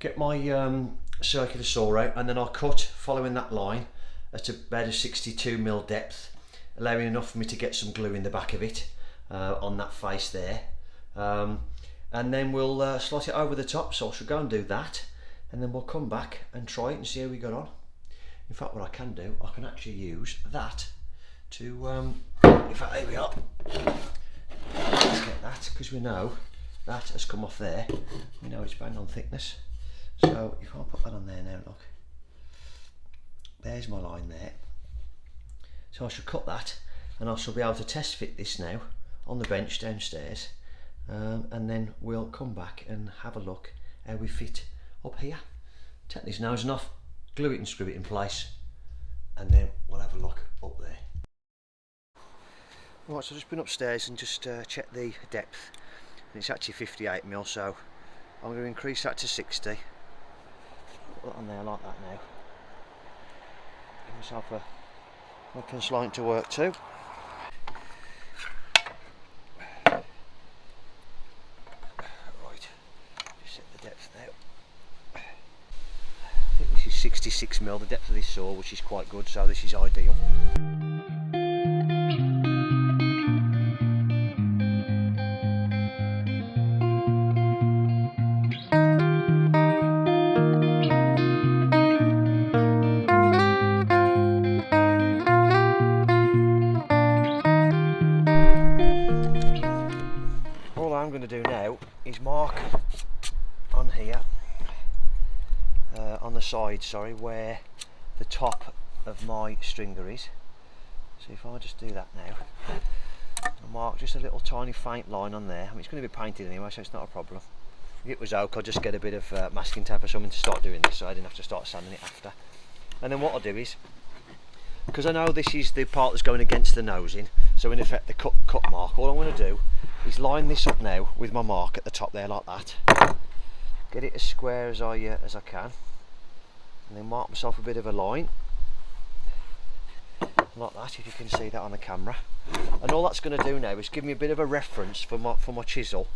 get my circular saw out, and then I'll cut following that line at about a 62mm depth, allowing enough for me to get some glue in the back of it on that face there, and then we'll slot it over the top. So I shall go and do that, and then we'll come back and try it and see how we got on. In fact, what I can do, I can actually use that to in fact, there we are. Let's get that, because we know that has come off there. We know it's bang on thickness. So if I put that on there now, look, there's my line there. So I shall cut that, and I shall be able to test fit this now on the bench downstairs, and then we'll come back and have a look how we fit up here. Take this nosing off, glue it and screw it in place, and then we'll have a look up there. Right, so I've just been upstairs and just checked the depth, and it's actually 58mm, so I'm going to increase that to 60. Put that on there like that now. Give myself a reference line to work to. Right, just set the depth now. I think this is 66mm, the depth of this saw, which is quite good, so this is ideal. All I'm going to do now is mark on here, on the side, sorry, where the top of my stringer is. So if I just do that now, I'll mark just a little tiny faint line on there. I mean, it's going to be painted anyway, so it's not a problem. If it was oak, I'll just get a bit of masking tape or something to start doing this, so I didn't have to start sanding it after. And then what I'll do is, because I know this is the part that's going against the nosing, so in effect the cut mark, all I'm going to do is line this up now with my mark at the top there like that. Get it as square as I can, and then mark myself a bit of a line like that, if you can see that on the camera. And all that's going to do now is give me a bit of a reference for my chisel,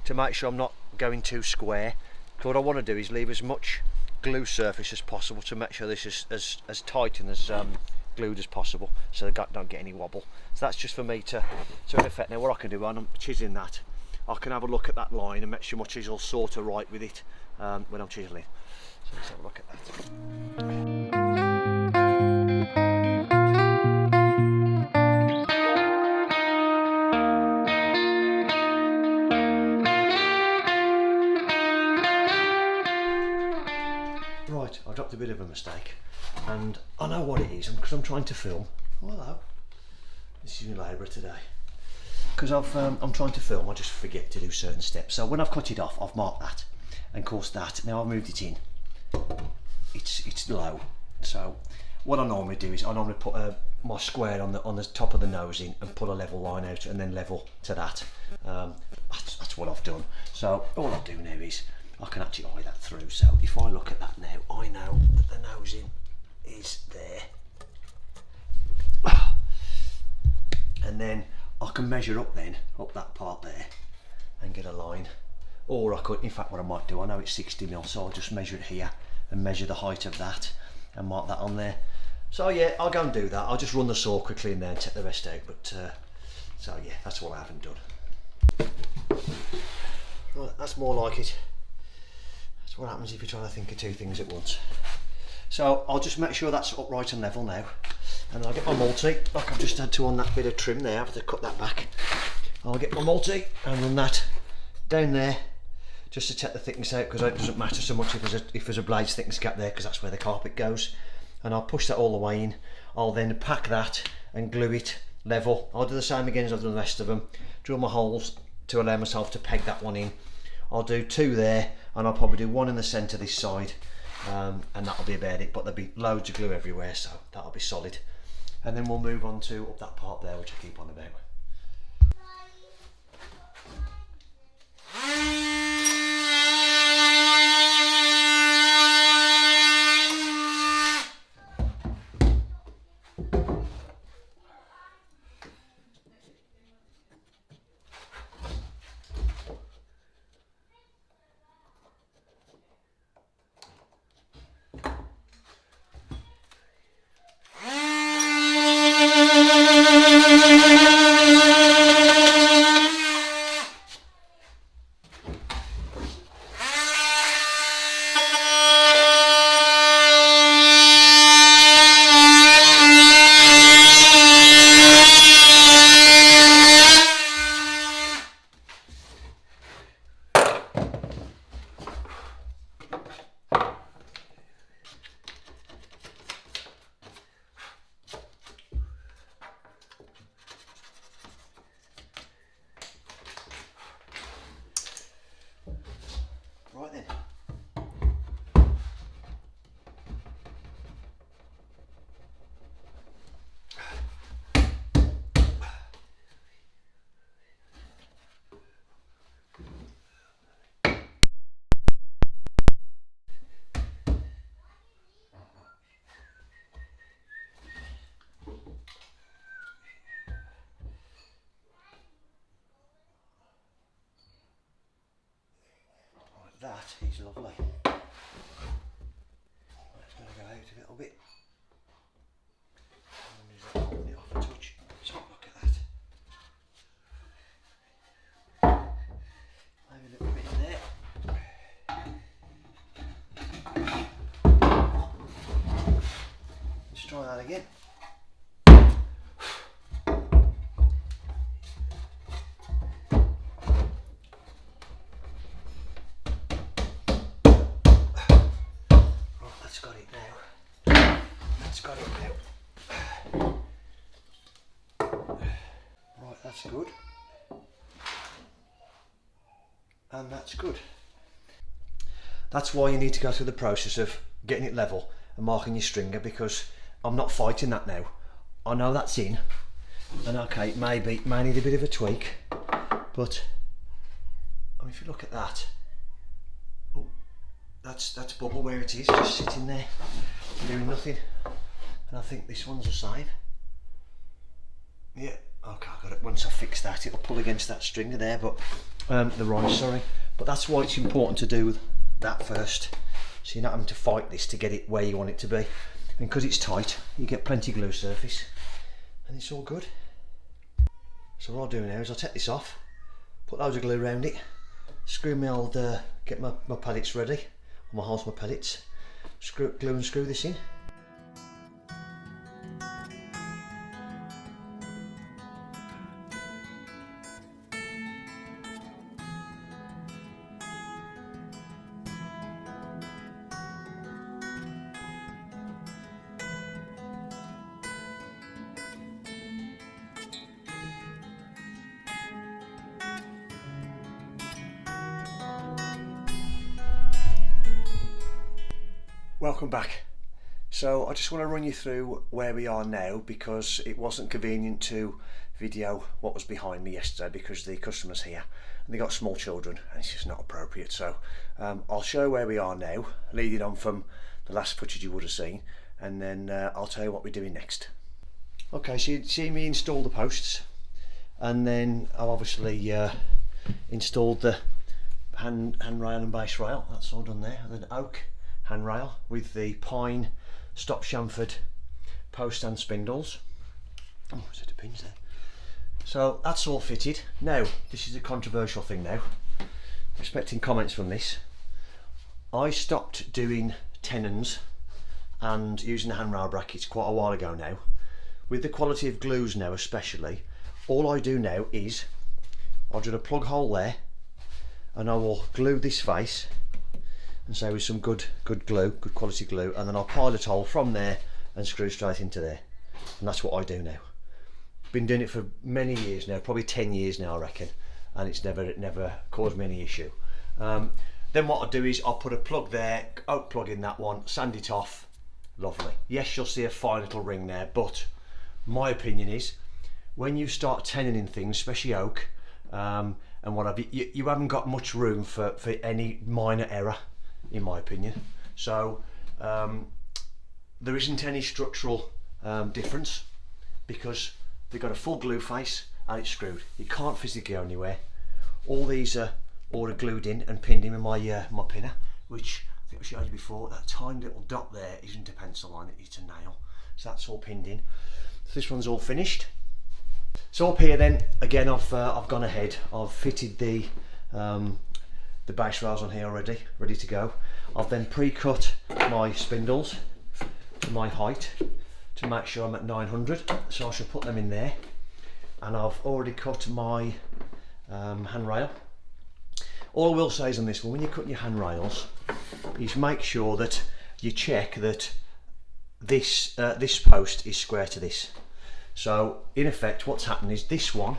to make sure I'm not going too square. Because what I want to do is leave as much glue surface as possible to make sure this is as tight and as glued as possible, so I don't get any wobble. So that's just for me to, so in effect now what I can do when I'm chiseling that, I can have a look at that line and make sure my chisel's sort of right with it when I'm chiseling. So let's have a look at that. Right, I dropped a bit of a mistake, and I know what it is, because I'm trying to film. Oh, hello. This is my labourer today. Because I'm trying to film, I just forget to do certain steps. So when I've cut it off, I've marked that, and of course that. Now I've moved it in. It's low. So what I normally do is I normally put my square on the top of the nosing and put a level line out, and then level to that. That's what I've done. So all I do now is I can actually eye that through. So if I look at that now, I know that the nosing is there. And then I can measure up that part there and get a line. Or I could, in fact what I might do, I know it's 60mm, so I'll just measure it here and measure the height of that and mark that on there. So yeah, I'll go and do that. I'll just run the saw quickly in there and take the rest out. But so yeah, that's what I haven't done. Right, that's more like it. That's what happens if you try to think of two things at once. So I'll just make sure that's upright and level now, and I'll get my multi, like I've just had to on that bit of trim there. I have to cut that back. I'll get my multi and run that down there just to check the thickness out, because it doesn't matter so much if there's a blade's thickness gap there, because that's where the carpet goes. And I'll push that all the way in. I'll then pack that and glue it level. I'll do the same again as I've done the rest of them. Drill my holes to allow myself to peg that one in. I'll do two there, and I'll probably do one in the centre this side, and that'll be about it. But there'll be loads of glue everywhere, so that'll be solid. And then we'll move on to up that part there, which I keep on about. It's lovely. It's going to go out a little bit. And is that holding it off a touch? Let's have a look at that. Maybe a little bit in there. Let's try that again. That's got it now. That's got it now. Right, that's good. And that's good. That's why you need to go through the process of getting it level and marking your stringer, because I'm not fighting that now. I know that's in, and okay, it may need a bit of a tweak, but I mean, if you look at that, oh, that's bubble where it is, just sitting there, doing nothing. And I think this one's the same. Yeah, okay, I got it. Once I fix that, it'll pull against that stringer there, but the rise, sorry. But that's why it's important to do that first, so you're not having to fight this to get it where you want it to be. And because it's tight, you get plenty glue surface, and it's all good. So what I'll do now is I'll take this off, put loads of glue around it, screw my old, get my pellets ready, or my holes, my pellets, glue and screw this in. Welcome back. So I just want to run you through where we are now, because it wasn't convenient to video what was behind me yesterday because the customer's here and they got small children and it's just not appropriate. So I'll show where we are now, leading on from the last footage you would have seen, and then I'll tell you what we're doing next. Okay, so you'd see me install the posts, and then I've obviously installed the handrail and base rail. That's all done there. The oak handrail with the pine stop chamfered post and spindles. Oh, there's a pins there. So that's all fitted. Now, this is a controversial thing now. I'm expecting comments from this. I stopped doing tenons and using the handrail brackets quite a while ago now. With the quality of glues now especially, all I do now is I'll drill a plug hole there and I will glue this face, and say with some good glue, good quality glue, and then I'll pilot hole from there and screw straight into there. And that's what I do now. Been doing it for many years now, probably 10 years now I reckon, and it's never caused me any issue. Then what I'll do is I'll put a plug there, oak plug in that one, sand it off, lovely. Yes, you'll see a fine little ring there, but my opinion is when you start tenoning things, especially oak and whatever, you haven't got much room for any minor error, in my opinion. So there isn't any structural difference, because they've got a full glue face and it's screwed. You can't physically go anywhere. All these are already glued in and pinned in with my my pinner, which I think I showed you before. That tiny little dot there isn't a pencil line, it's a nail. So that's all pinned in. So this one's all finished. So up here then, again, I've gone ahead. I've fitted the base rails on here already, ready to go. I've then pre-cut my spindles to my height to make sure I'm at 900, so I shall put them in there. And I've already cut my handrail. All I will say is on this one, when you cut your handrails, is make sure that you check that this this post is square to this. So in effect what's happened is this one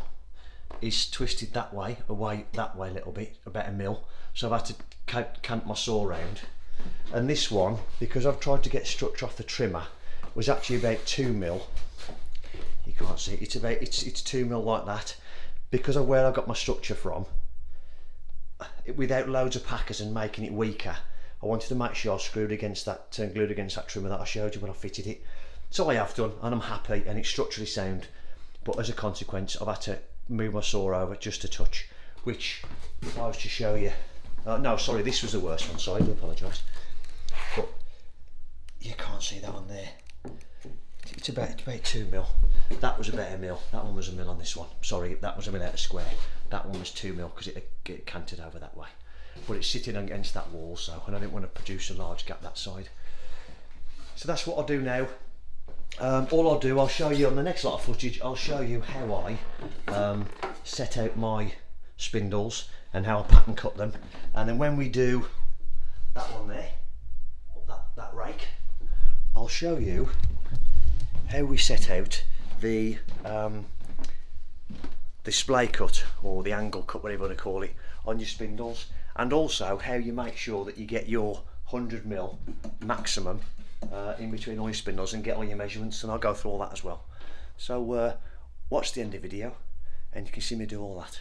is twisted that way, away that way a little bit, about a mil, so I've had to cant my saw round. And this one, because I've tried to get structure off the trimmer, was actually about 2 mil. You can't see it, it's 2 mil like that, because of where I got my structure from. Without loads of packers and making it weaker, I wanted to make sure I screwed against that, glued against that trimmer that I showed you when I fitted it. So I have done, and I'm happy, and it's structurally sound. But as a consequence, I've had to move my saw over just a touch, which, if I was to show you No, sorry, this was the worst one, sorry, I do apologise. But you can't see that on there. It's about 2 mil. That was about a mil. That one was a mil on this one. Sorry, that was a mil out of square. That one was 2 mil because it canted over that way. But it's sitting against that wall, so, and I didn't want to produce a large gap that side. So that's what I'll do now. All I'll do, I'll show you on the next lot of footage, I'll show you how I set out my spindles and how I pattern cut them. And then when we do that one there, that rake, I'll show you how we set out the display cut or the angle cut, whatever you want to call it, on your spindles, and also how you make sure that you get your 100mm maximum in between all your spindles and get all your measurements, and I'll go through all that as well. So watch the end of the video and you can see me do all that.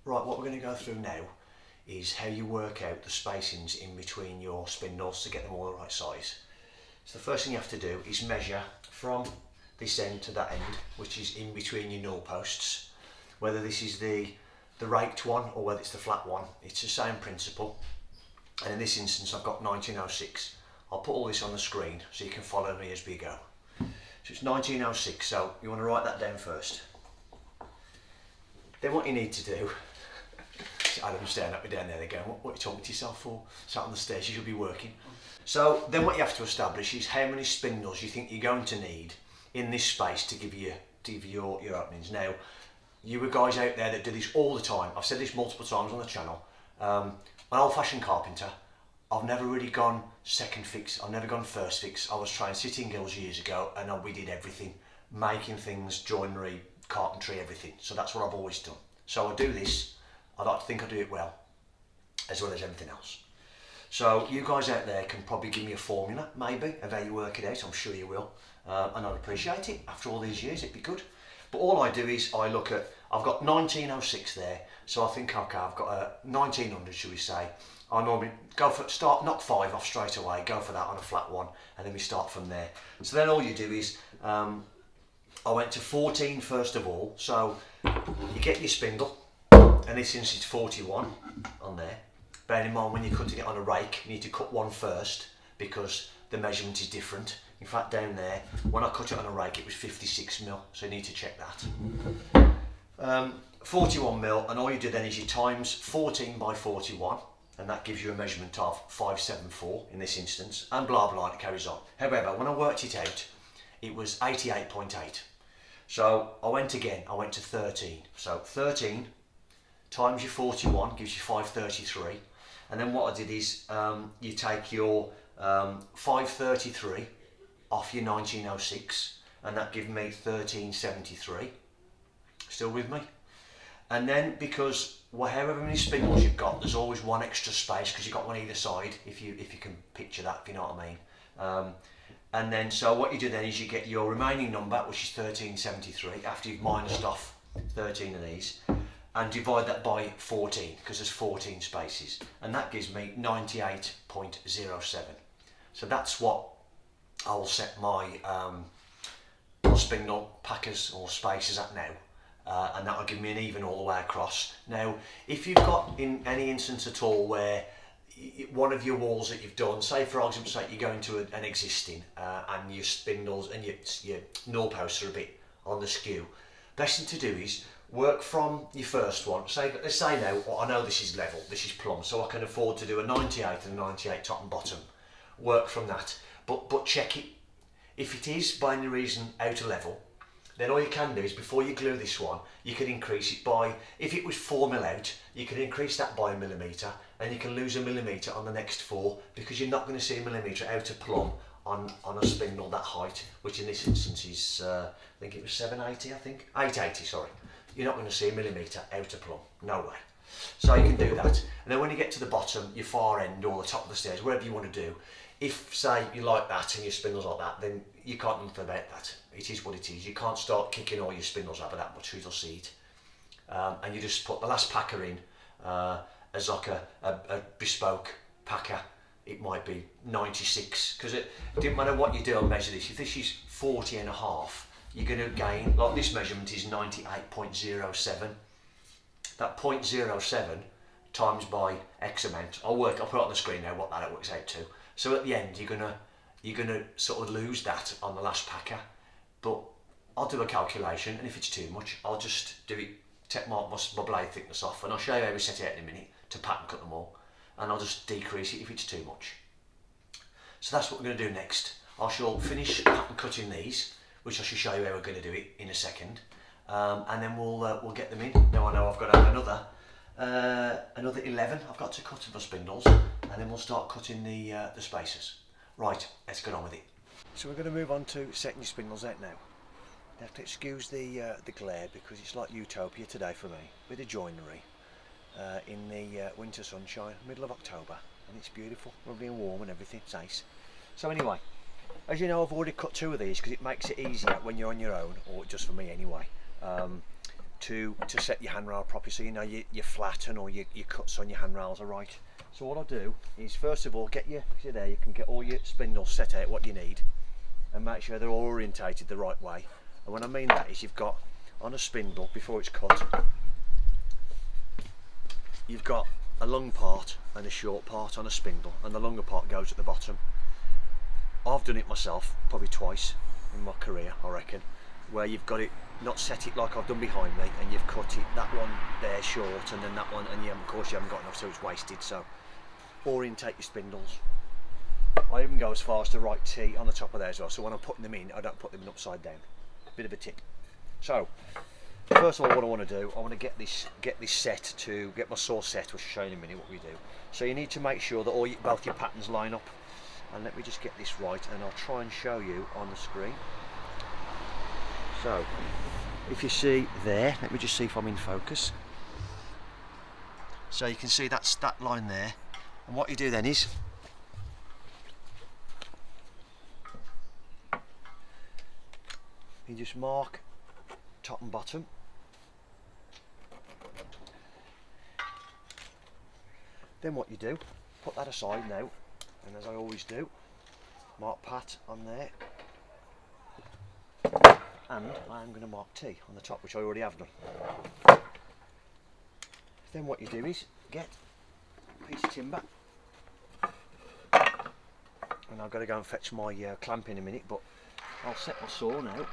Right, what we're going to go through now is how you work out the spacings in between your spindles to get them all the right size. So the first thing you have to do is measure from this end to that end, which is in between your newel posts. Whether this is the raked one or whether it's the flat one, it's the same principle. And in this instance I've got 1906. I'll put all this on the screen so you can follow me as we go. So it's 1906, so you want to write that down first. Then what you need to do, Adam's staring at me down there again, what are you talking to yourself for? Sat on the stairs, you should be working. So then what you have to establish is how many spindles you think you're going to need in this space to give you your openings. Now, you guys out there that do this all the time, I've said this multiple times on the channel, an old-fashioned carpenter, I've never really gone second fix, I've never gone first fix. I was trying sitting gills years ago and we did everything, making things, joinery, carpentry, everything. So that's what I've always done. So I do this, I like to think I do it well as everything else. So you guys out there can probably give me a formula, maybe, of how you work it out. I'm sure you will, and I'd appreciate it. After all these years, it'd be good. But all I do is I look at, I've got 1906 there, so I think, okay, I've got a 1900, should we say. I normally go for, knock 5 off straight away, go for that on a flat one, and then we start from there. So then all you do is, I went to 14 first of all, so you get your spindle, and this instance it's 41 on there. Bear in mind when you're cutting it on a rake, you need to cut one first because the measurement is different. In fact, down there, when I cut it on a rake, it was 56mm, so you need to check that. 41mm, and all you do then is you times 14 by 41, and that gives you a measurement of 574 in this instance, and blah blah, and it carries on. However, when I worked it out, it was 88.8. So I went to 13. So 13 times your 41 gives you 533. And then what I did is you take your 533 off your 1906, and that gives me 1373. Still with me? And then because however many spindles you've got, there's always one extra space because you've got one either side, if you can picture that, if you know what I mean. And then so what you do then is you get your remaining number, which is 1373, after you've minused off 13 of these, and divide that by 14 because there's 14 spaces, and that gives me 98.07. So that's what I'll set my spindle packers or spacers at now, and that'll give me an even all the way across. Now, if you've got in any instance at all where one of your walls that you've done, say for argument's sake you go into an existing and your spindles and your newel posts are a bit on the skew, best thing to do is work from your first one. Let's say now, I know this is level, this is plumb, so I can afford to do a 98 and a 98 top and bottom. Work from that, but check it. If it is by any reason out of level, then all you can do is before you glue this one, you can increase it by, if it was 4mm out, you can increase that by 1mm, and you can lose 1mm on the next 4, because you're not going to see 1mm out of plumb on a spindle that height, which in this instance is, I think it was 780, 880, sorry. You're not going to see 1mm out of plumb, no way. So you can do that, and then when you get to the bottom, your far end or the top of the stairs, wherever you want to do, if say you like that and your spindles like that, then you can't do nothing about that. It is what it is. You can't start kicking all your spindles over that much, you'll see it. And you just put the last packer in as like a bespoke packer. It might be 96, because it didn't matter what you do and measure this. If this is 40 and a half, you're going to gain, like this measurement is 98.07. That 0.07 times by X amount. I'll put it on the screen now what that works out to. So at the end you're gonna sort of lose that on the last packer, but I'll do a calculation, and if it's too much I'll just do it, take my blade thickness off, and I'll show you how we set it out in a minute to pattern cut them all, and I'll just decrease it if it's too much. So that's what we're going to do next. I shall finish pattern cutting these, which I shall show you how we're going to do it in a second, and then we'll get them in. Now I know I've got to have another 11 I've got to cut of the spindles, and then we'll start cutting the spacers. Right, let's get on with it. So we're going to move on to setting your spindles out now. You have to excuse the glare because it's like utopia today for me, with the joinery in the winter sunshine, middle of October, and it's beautiful, lovely and warm and everything, it's nice. So anyway, as you know, I've already cut 2 of these because it makes it easier when you're on your own, or just for me anyway, to set your handrail properly, so you know your flatten or your cuts on your handrails are right. So what I'll do is, first of all, see there, you can get all your spindles set out what you need, and make sure they're all orientated the right way. And when I mean that is, you've got on a spindle, before it's cut, you've got a long part and a short part on a spindle, and the longer part goes at the bottom. I've done it myself probably twice in my career, I reckon, where you've got it not set it like I've done behind me, and you've cut it that one there short and then that one, and of course you haven't got enough, so it's wasted. So orientate your spindles. I even go as far as to write T on the top of there as well, so when I'm putting them in I don't put them in upside down. Bit of a tip. So first of all, what I want to do, I want to get this set, to get my saw set, which I'll show you in a minute what we do. So you need to make sure that both your patterns line up, and let me just get this right, and I'll try and show you on the screen. So if you see there, let me just see if I'm in focus. So you can see that's that line there, and what you do then is you just mark top and bottom. Then what you do, put that aside now, and as I always do, mark pat on there, and I'm going to mark T on the top, which I already have done. Then what you do is get a piece of timber, and I've got to go and fetch my clamp in a minute, but I'll set my saw now.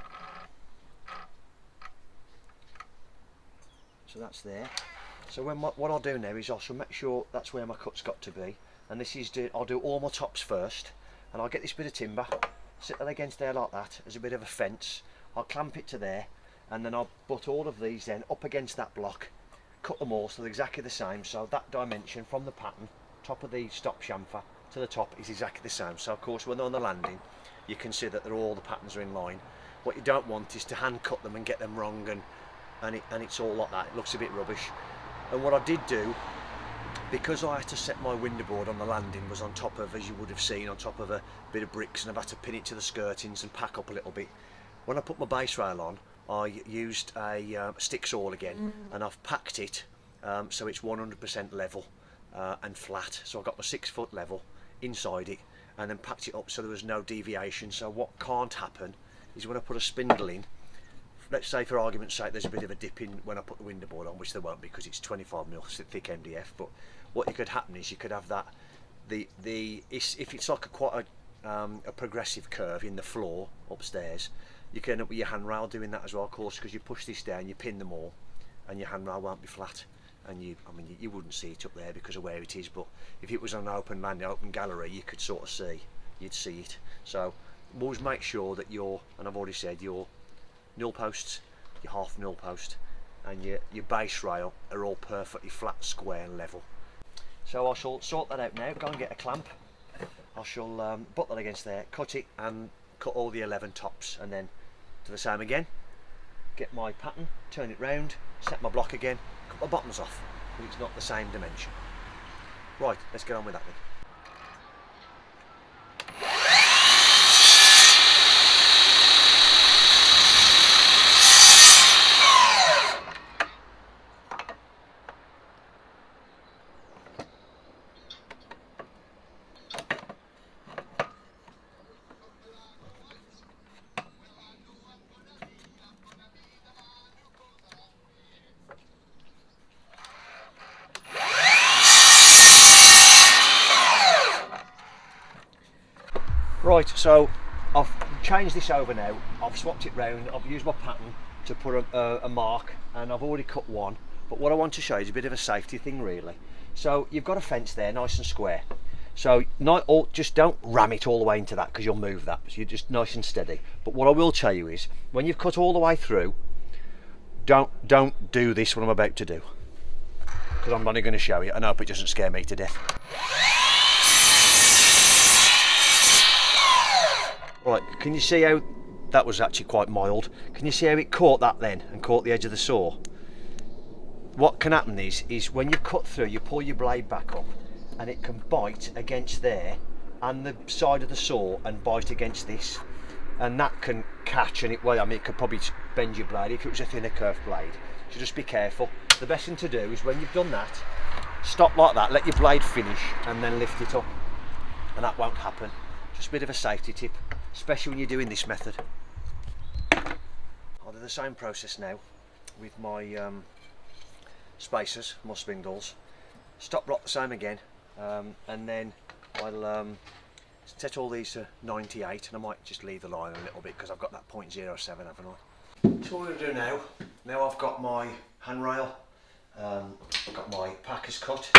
So that's there. So what I'll do now is I shall make sure that's where my cut's got to be, and this is I'll do all my tops first, and I'll get this bit of timber, sit that against there like that as a bit of a fence. I'll clamp it to there, and then I'll butt all of these then up against that block, cut them all so they're exactly the same, so that dimension from the pattern, top of the stop chamfer to the top, is exactly the same. So of course when they're on the landing you can see that all the patterns are in line. What you don't want is to hand cut them and get them wrong, and it's all like that, it looks a bit rubbish. And what I did do, because I had to set my window board on the landing, was on top of, as you would have seen, on top of a bit of bricks, and I've had to pin it to the skirtings and pack up a little bit. When I put my base rail on, I used a stick saw again, and I've packed it so it's 100% level and flat. So I've got my 6 foot level inside it, and then packed it up so there was no deviation. So what can't happen is when I put a spindle in, let's say for argument's sake there's a bit of a dip in when I put the window board on, which there won't because it's 25mm thick MDF, but what could happen is you could have that, if it's like quite a progressive curve in the floor upstairs, you can end up with your handrail doing that as well, of course, because you push this down, you pin them all, and your handrail won't be flat, and you wouldn't see it up there because of where it is, but if it was on an open landing, open gallery, you could sort of you'd see it. So always make sure that and I've already said, your newel posts, your half newel post, and your base rail are all perfectly flat, square and level. So I shall sort that out now, go and get a clamp. I shall butt that against there, cut it, and cut all the 11 tops, and then do the same again, get my pattern, turn it round, set my block again, cut my bottoms off because it's not the same dimension. Right, let's get on with that then. Right, so I've changed this over now. I've swapped it round. I've used my pattern to put a mark, and I've already cut one. But what I want to show you is a bit of a safety thing, really. So you've got a fence there, nice and square. So just don't ram it all the way into that, because you'll move that. So you're just nice and steady. But what I will tell you is, when you've cut all the way through, don't do this what I'm about to do, because I'm only going to show you, and I hope it doesn't scare me to death. Right, can you see how that was actually quite mild? Can you see how it caught that then and caught the edge of the saw? What can happen is when you cut through, you pull your blade back up and it can bite against there and the side of the saw and bite against this, and that can catch, and it could probably bend your blade if it was a thinner curved blade. So just be careful. The best thing to do is when you've done that, stop like that, let your blade finish and then lift it up, and that won't happen. Just a bit of a safety tip, especially when you're doing this method. I'll do the same process now with my spacers, my spindles. Stop block the same again, and then I'll set all these to 98, and I might just leave the line a little bit because I've got that 0.07, haven't I? So what I'm going to do now I've got my handrail, I've got my packers cut,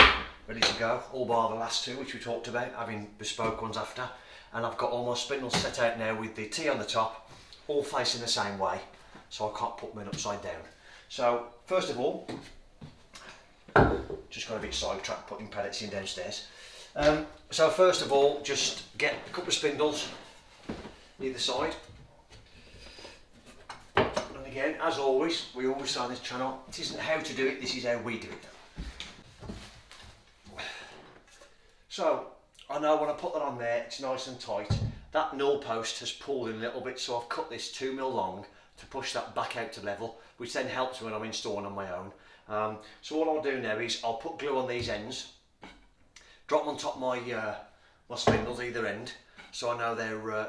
ready to go, all bar the last two which we talked about, having bespoke ones after, and I've got all my spindles set out now with the T on the top, all facing the same way, so I can't put mine upside down. So first of all, just got a bit sidetracked putting pellets in downstairs. So first of all, just get a couple of spindles either side. And again, as always, we always say on this channel, it isn't how to do it, this is how we do it. So, I know when I put that on there, it's nice and tight. That newel post has pulled in a little bit, so I've cut this 2mm long to push that back out to level, which then helps when I'm installing on my own. So what I'll do now is I'll put glue on these ends, drop them on top of my spindles either end, so I know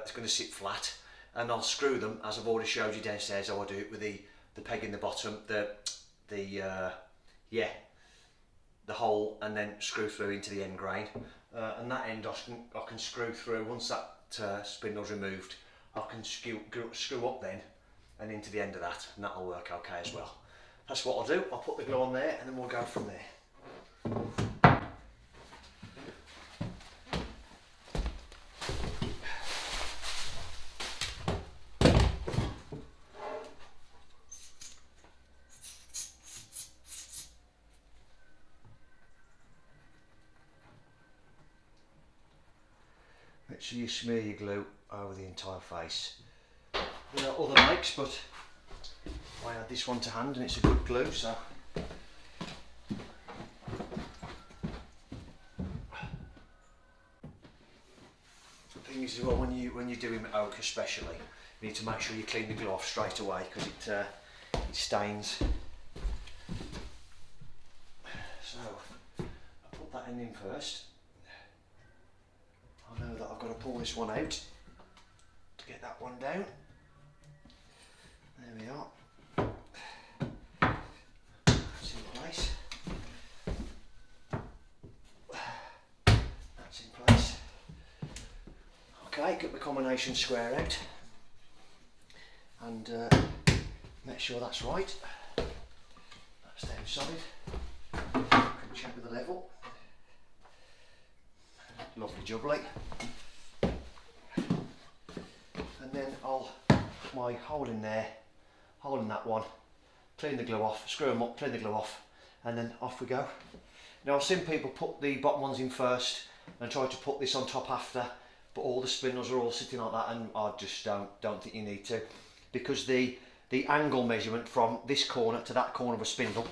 it's going to sit flat, and I'll screw them as I've already showed you downstairs how I do it with the peg in the bottom, the hole, and then screw through into the end grain, and that end I can screw through. Once that spindle's removed, I can screw up then and into the end of that, and that'll work okay as well. That's what I'll do. I'll put the glue on there and then we'll go from there. Make sure you smear your glue over the entire face. There are other makes, but I had this one to hand and it's a good glue, so the thing is, well, when you're doing oak especially, you need to make sure you clean the glue off straight away because it stains. So I put that in first. I know that I've got to pull this one out to get that one down. There we are. That's in place. That's in place. Okay, get the combination square out and make sure that's right. That's down solid. Can check with the level. Lovely jubbly. And then I'll put my hole in there, hole in that one, clean the glue off, screw them up, clean the glue off, and then off we go. Now I've seen people put the bottom ones in first and try to put this on top after, but all the spindles are all sitting like that, and I just don't think you need to, because the angle measurement from this corner to that corner of a spindle,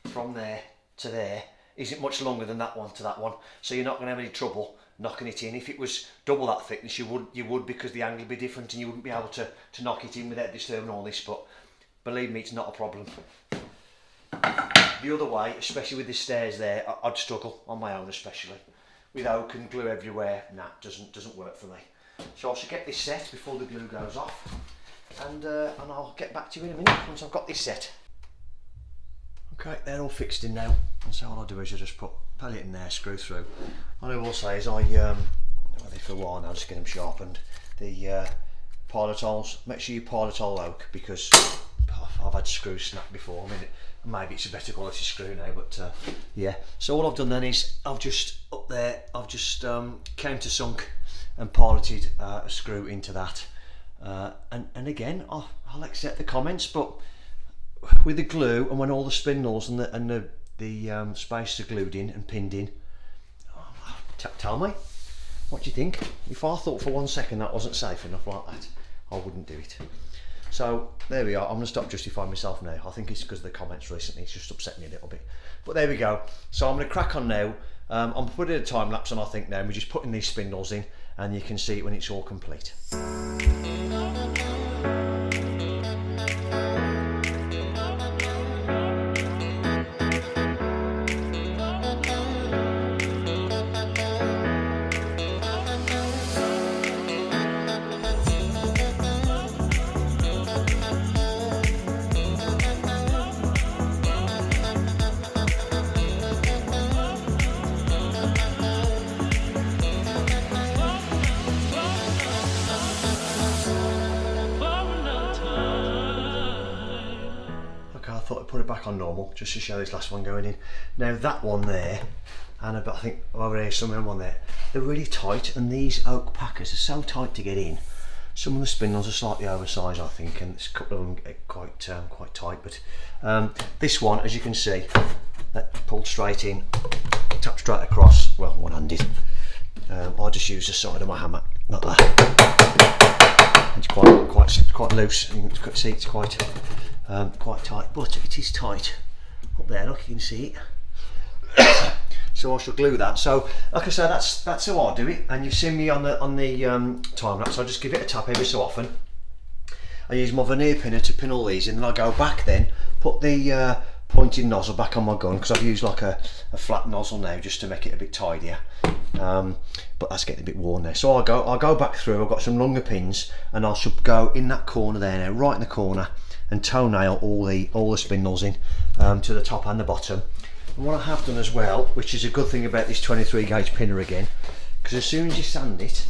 from there to there, isn't much longer than that one to that one, so you're not going to have any trouble knocking it in. If it was double that thickness, you would because the angle would be different and you wouldn't be able to knock it in without disturbing all this, but believe me, it's not a problem. The other way, especially with the stairs there, I'd struggle on my own, especially with oak and glue everywhere. Nah, doesn't work for me. So I should get this set before the glue goes off, and I'll get back to you in a minute once I've got this set. Okay, they're all fixed in now, and so all I do is I just put pellet in there, screw through. What I will say is I Well, for a while now, just get them sharpened. The pilot holes, make sure you pilot hole oak, because I've had screws snap before. I mean, maybe it's a better quality screw now, but yeah. So all I've done then is I've just up there, I've just countersunk and piloted a screw into that. And again, I'll accept the comments, but with the glue and when all the spindles and the spaces are glued in and pinned in, tell me, what do you think? If I thought for 1 second that wasn't safe enough like that, I wouldn't do it. So there we are. I'm going to stop justifying myself now. I think it's because of the comments recently. It's just upset me a little bit. But there we go. So I'm going to crack on now. I'm putting a time lapse on, I think, now. We're just putting these spindles in, and you can see it when it's all complete. I thought I'd put it back on normal just to show this last one going in. Now that one there, and I think over here somewhere one there, they're really tight, and these oak packers are so tight to get in. Some of the spindles are slightly oversized, I think, and a couple of them are quite tight. But this one, as you can see, that pulled straight in, tap straight across. Well, one-handed. I just use the side of my hammer, like that. It's quite loose. You can see it's quite tight, but it is tight up there. Look, you can see it. So I shall glue that. So, like I said, that's how I do it. And you've seen me on the time lapse. I just give it a tap every so often. I use my veneer pinner to pin all these in, and I go back then, put the pointed nozzle back on my gun, because I've used like a flat nozzle now just to make it a bit tidier. But that's getting a bit worn there. So I'll go back through. I've got some longer pins, and I shall go in that corner there now, right in the corner, and toenail all the spindles in to the top and the bottom. And what I have done as well, which is a good thing about this 23 gauge pinner again, because as soon as you sand it,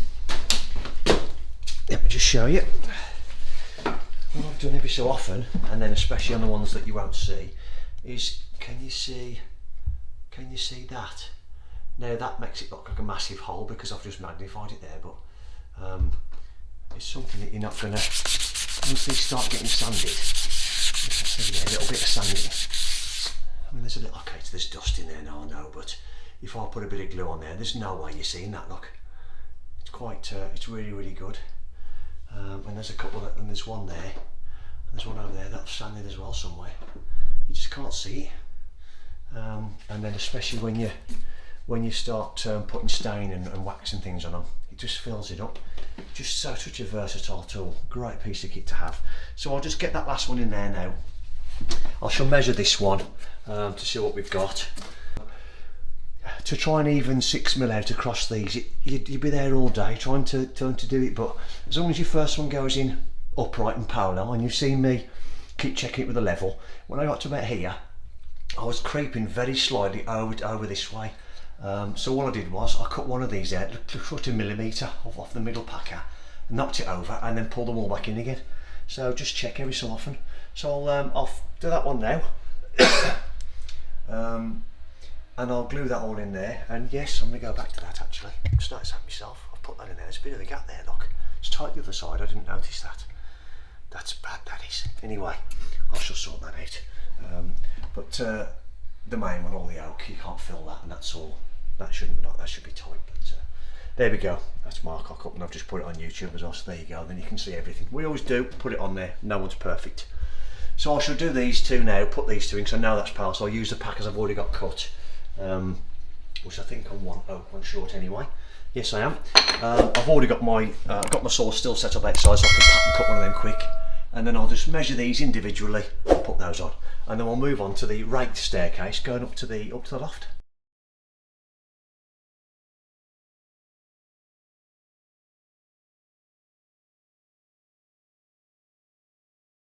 let me just show you. What I've done every so often, and then especially on the ones that you won't see, is can you see that? Now that makes it look like a massive hole because I've just magnified it there, but it's something that you're not gonna, once they start getting sanded, a little bit of sanding. I mean, there's a little, okay, there's dust in there now, I know, but if I put a bit of glue on there, there's no way you're seeing that. Look, it's quite, it's really, really good. And there's a couple that, and there's one there, and there's one over there that's sanded as well somewhere. You just can't see it. And then especially when you start putting stain and wax and things on them, it just fills it up. Just such a versatile tool, great piece of kit to have. So I'll just get that last one in there now. I shall measure this one to see what we've got. To try and even 6mm out across these, you'd be there all day trying to do it, but as long as your first one goes in upright and parallel, and you've seen me keep checking it with a level, when I got to about here, I was creeping very slightly over this way. So what I did was I cut one of these out, cut a millimetre off the middle packer, knocked it over, and then pulled them all back in again. So just check every so often. So I'll do that one now. And I'll glue that all in there, and yes, I'm going to go back to that actually. Just noticed that myself. I've put that in there. There's a bit of a gap there, look. It's tight the other side, I didn't notice that. That's bad, that is. Anyway, I shall sort that out. But the main one, all the oak, you can't fill that, and that's all. That shouldn't be, that should be tight. But there we go. That's my cock up, and I've just put it on YouTube as well, so there you go. Then you can see everything. We always do, put it on there. No one's perfect. So I shall do these two now, put these two in, so now that's power. So I'll use the packers I've already got cut. Which I think I'm one short anyway. Yes, I am. I've already got my saw still set up outside, so I can pattern cut one of them quick, and then I'll just measure these individually and put those on, and then we'll move on to the raked staircase going up to the loft.